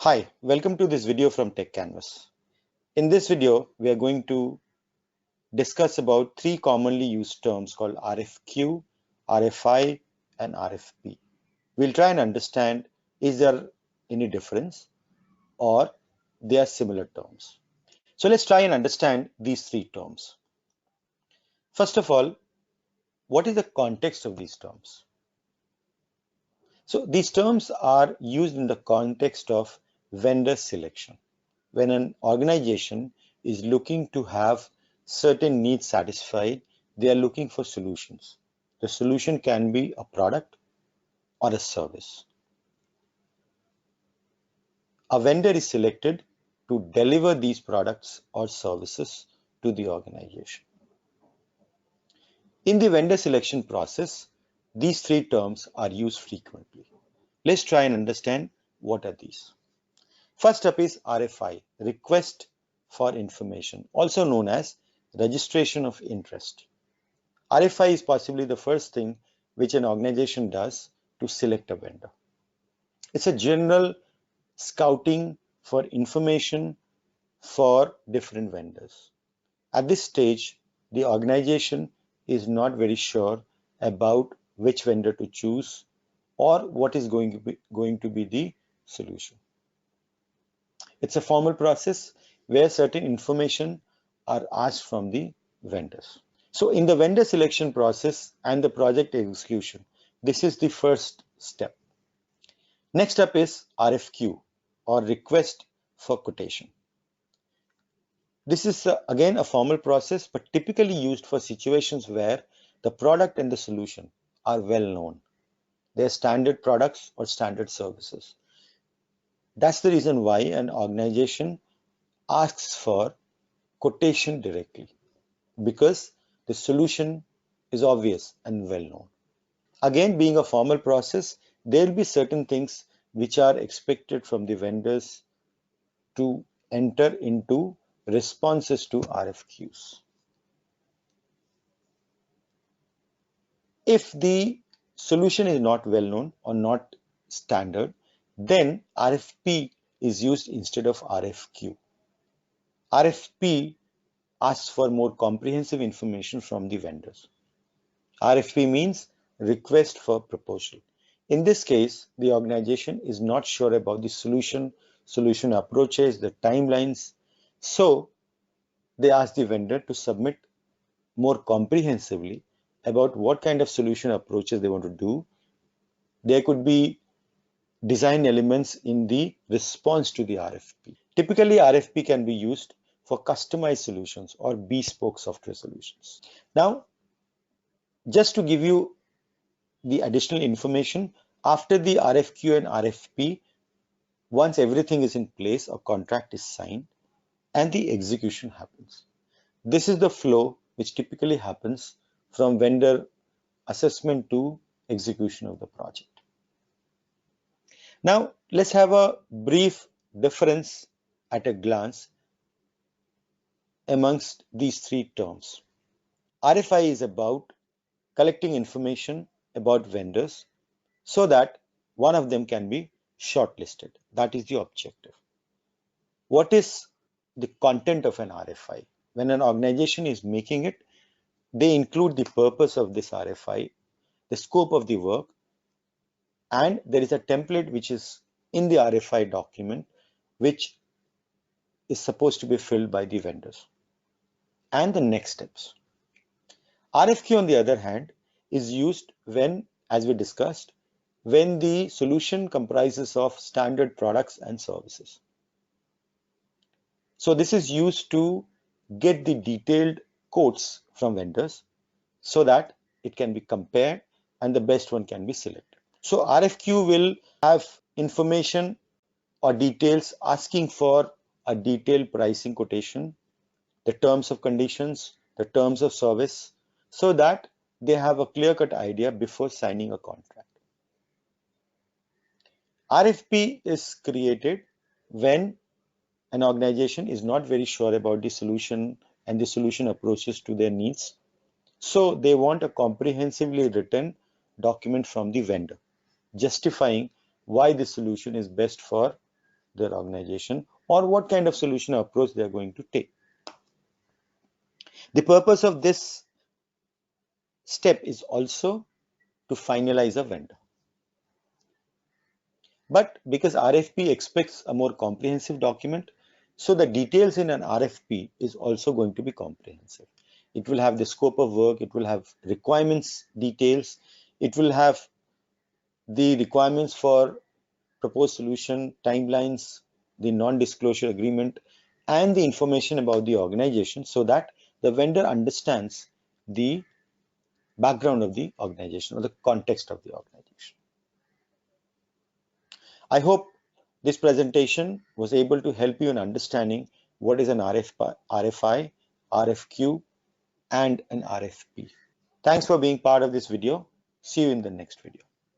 Hi, welcome to this video from Techcanvass. In this video, we are going to discuss about three commonly used terms called RFQ, RFI, and RFP. We'll try and understand is there any difference or they are similar terms. So let's try and understand these three terms. First of all, what is the context of these terms? So these terms are used in the context of vendor selection. When an organization is looking to have certain needs satisfied, they are looking for solutions. The solution can be a product or a service. A vendor is selected to deliver these products or services to the organization. In the vendor selection process, these three terms are used frequently. Let's try and understand what are these. First up is RFI, Request for Information, also known as Registration of Interest. RFI is possibly the first thing which an organization does to select a vendor. It's a general scouting for information for different vendors. At this stage, the organization is not very sure about which vendor to choose or what is going to be the solution. It's a formal process where certain information are asked from the vendors. So in the vendor selection process and the project execution, this is the first step. Next up is RFQ or Request for Quotation. This is again a formal process but typically used for situations where the product and the solution are well known. They are standard products or standard services. That's the reason why an organization asks for quotation directly, because the solution is obvious and well known. Again, being a formal process, there will be certain things which are expected from the vendors to enter into responses to RFQs. If the solution is not well known or not standard, then RFP is used instead of RFQ. RFP asks for more comprehensive information from the vendors. RFP means Request for Proposal. In this case, the organization is not sure about the solution approaches, the timelines. So they ask the vendor to submit more comprehensively about what kind of solution approaches they want to do. There could be design elements in the response to the RFP. Typically, RFP can be used for customized solutions or bespoke software solutions. Now, just to give you the additional information, after the RFQ and RFP, once everything is in place, a contract is signed and the execution happens. This is the flow which typically happens from vendor assessment to execution of the project. Now, let's have a brief difference at a glance amongst these three terms. RFI is about collecting information about vendors so that one of them can be shortlisted. That is the objective. What is the content of an RFI? When an organization is making it, they include the purpose of this RFI, the scope of the work, and there is a template which is in the RFI document which is supposed to be filled by the vendors. And the next steps. RFQ, on the other hand, is used when, as we discussed, when the solution comprises of standard products and services. So this is used to get the detailed quotes from vendors so that it can be compared and the best one can be selected. So RFQ will have information or details asking for a detailed pricing quotation, the terms of conditions, the terms of service, so that they have a clear-cut idea before signing a contract. RFP is created when an organization is not very sure about the solution and the solution approaches to their needs. So they want a comprehensively written document from the vendor, justifying why the solution is best for their organization or what kind of solution or approach they are going to take. The purpose of this step is also to finalize a vendor. But because RFP expects a more comprehensive document, so the details in an RFP is also going to be comprehensive. It will have the scope of work, it will have requirements details, it will have the requirements for proposed solution, timelines, the non-disclosure agreement, and the information about the organization so that the vendor understands the background of the organization or the context of the organization. I hope this presentation was able to help you in understanding what is an RFI, RFQ, and an RFP. Thanks for being part of this video. See you in the next video.